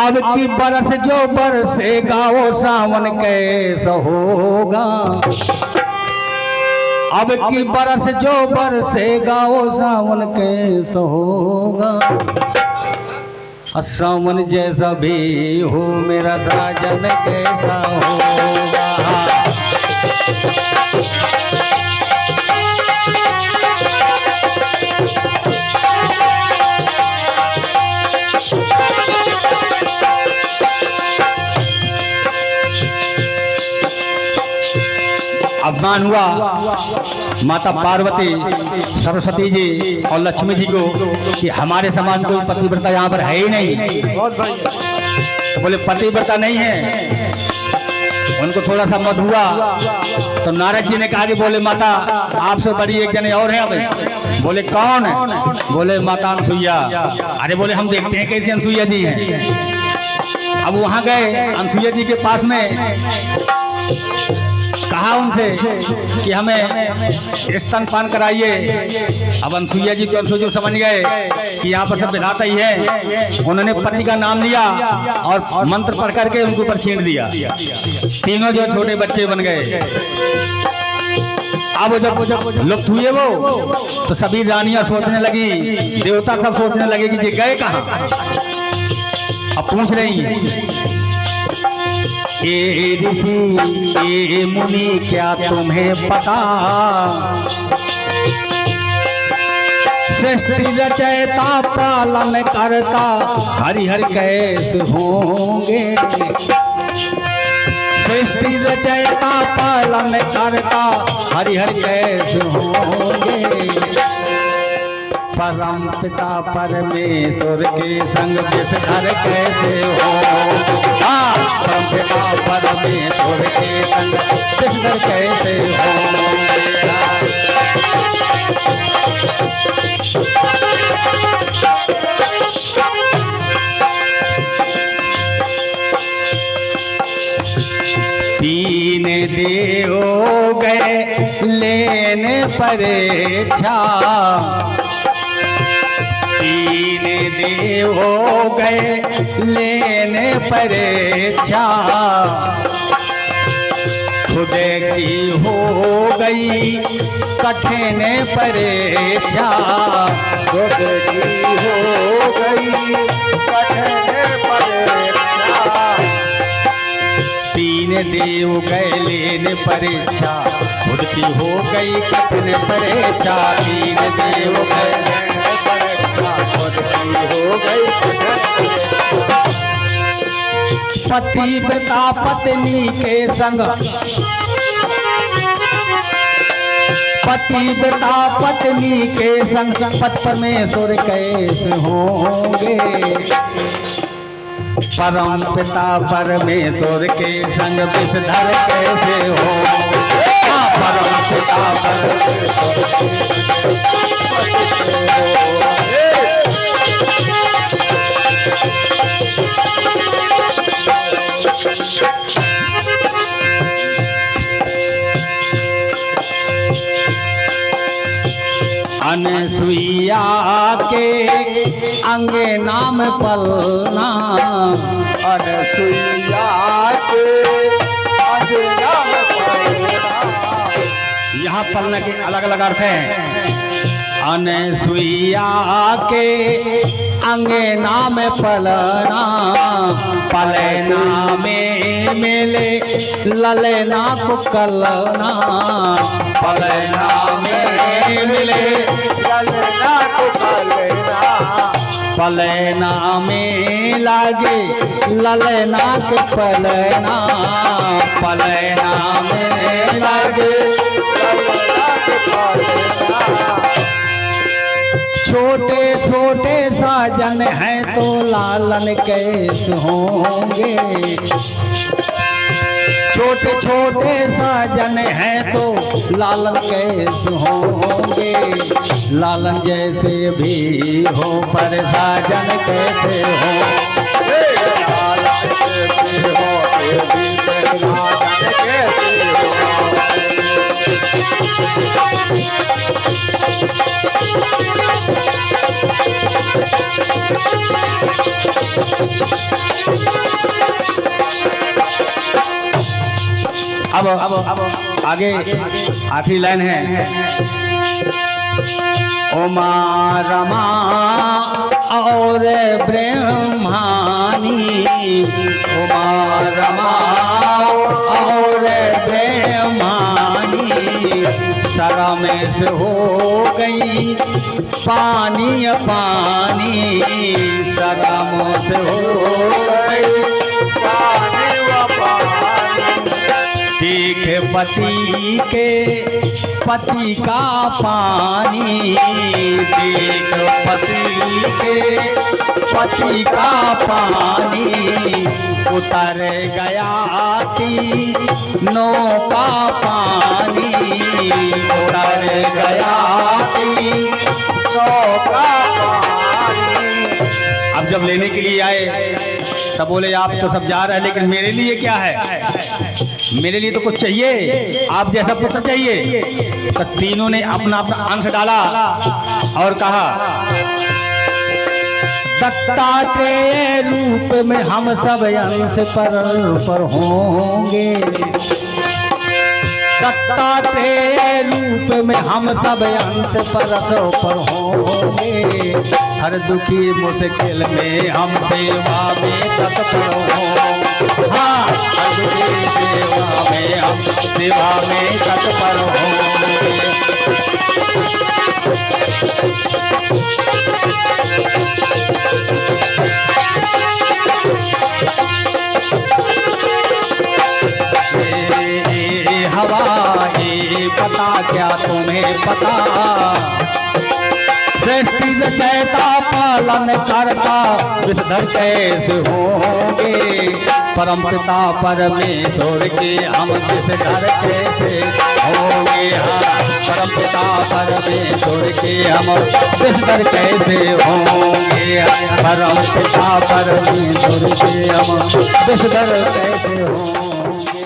अब की बरस जो बरसेगा वो सावन कैसा होगा। अब की बरस जो बरसेगा वो सावन कैसा होगा। सावन जैसा भी हो मेरा साजन कैसा होगा। अपमान हुआ माता पार्वती, सरस्वती जी और लक्ष्मी जी को कि हमारे समान कोई पतिव्रता यहाँ पर है ही नहीं। तो बोले पतिव्रता नहीं है। उनको थोड़ा सा मत हुआ तो नारद जी ने कहा कि बोले माता आपसे बड़ी एक जने और है। अभी बोले कौन है? बोले माता अनसुईया। अरे बोले हम देखते हैं कैसे अनसुईया जी हैं। अब वहां गए अनसुईया जी के पास में, कहा उनसे कि हमें स्तनपान कराइए। अब अनसुईया जी तो अनसुईया समझ गए कि यहाँ पर सब विधाता ही है। उन्होंने पति का नाम लिया और मंत्र पढ़ करके उनके ऊपर छींट दिया। तीनों जो छोटे बच्चे बन गए। अब जब लुप्त हुए वो तो सभी रानियां सोचने लगी, देवता सब सोचने लगे कि ये गए कहाँ। अब पूछ रही ए ऋषि ए मुनि क्या तुम्हें पता, सृष्टि रचयिता पालन करता हरिहर कैसे होंगे। सृष्टि रचयिता पालन करता हरिहर कैसे होंगे। परम पिता परमेश्वर के संग विषधर कैसे हो। परम पिता परमेश्वर के संग विषधर कैसे हो। तीन देव गए लेने परीक्षा। तीन देव हो गए लेने परीक्षा। खुद की हो गई कठिन परीक्षा। खुद की हो गई कठिन परीक्षा। तीन देव गए लेने परीक्षा। खुद की हो गई कठिन परीक्षा। तीन देव गए हो गई। पतिव्रता पत्नी के संग, पतिव्रता पत्नी के संग पति परमेश्वर कैसे होंगे। परम पिता परमेश्वर के संग विषधर कैसे होंगे। परम पिता परमेश्वर अनसुईया के अंगे नाम पलना। अनसुईया के अंगे नाम पलना। यहाँ पलना के अलग अलग अर्थ हैं। अनसुईया के अंगे नाम पलना। पलना में मिले ललना को कलना। पलना में मिले ललना को कलना। पलना में लागे ललना के पलना। पलना में लागे ललना के पलना। छोटे छोटे साजन हैं तो लालन कैसे होंगे। छोटे छोटे साजन हैं तो लालन कैसे होंगे। लालन जैसे भी हो पर साजन कैसे हो। लालन जैसे हो भी साजन कैसे हो। अब आगे आखिरी लाइन है, उमा रमा और ब्रह्मानी, उमा रमा और ब्रह्मानी, सरा में से हो गई पानी पानी, सरा में से हो गई पानी पानी, देखे पति का पानी, देख पति का पानी, उतर गया तीनों का पानी, उतर गया तीनों का पानी। अब जब लेने के लिए आए तब बोले आप तो सब जा रहे हैं, लेकिन मेरे लिए क्या है, मेरे लिए तो कुछ चाहिए, आप जैसा पुत्र चाहिए। तो तीनों ने अपना अपना अंश डाला और कहा, दत्तात्रेय रूप में हम सब अंश पर होंगे, दत्तात्रेय रूप में हम सब अंश पर होंगे, हर दुखी मुश्किल में हम सेवा में तत्पर होंगे, हाँ हर दुखी सेवा में हम सेवा में तत्पर होंगे। पता क्या तुम्हें पता, सृष्टि रचयिता पालन करता विषधर कैसे होंगे, परम पिता परमेश्वर के हम विषधर कैसे होंगे, हाँ परम पिता परमेश्वर के हम विषधर कैसे होंगे, परम पिता परमेश्वर के हम विषधर कैसे होंगे।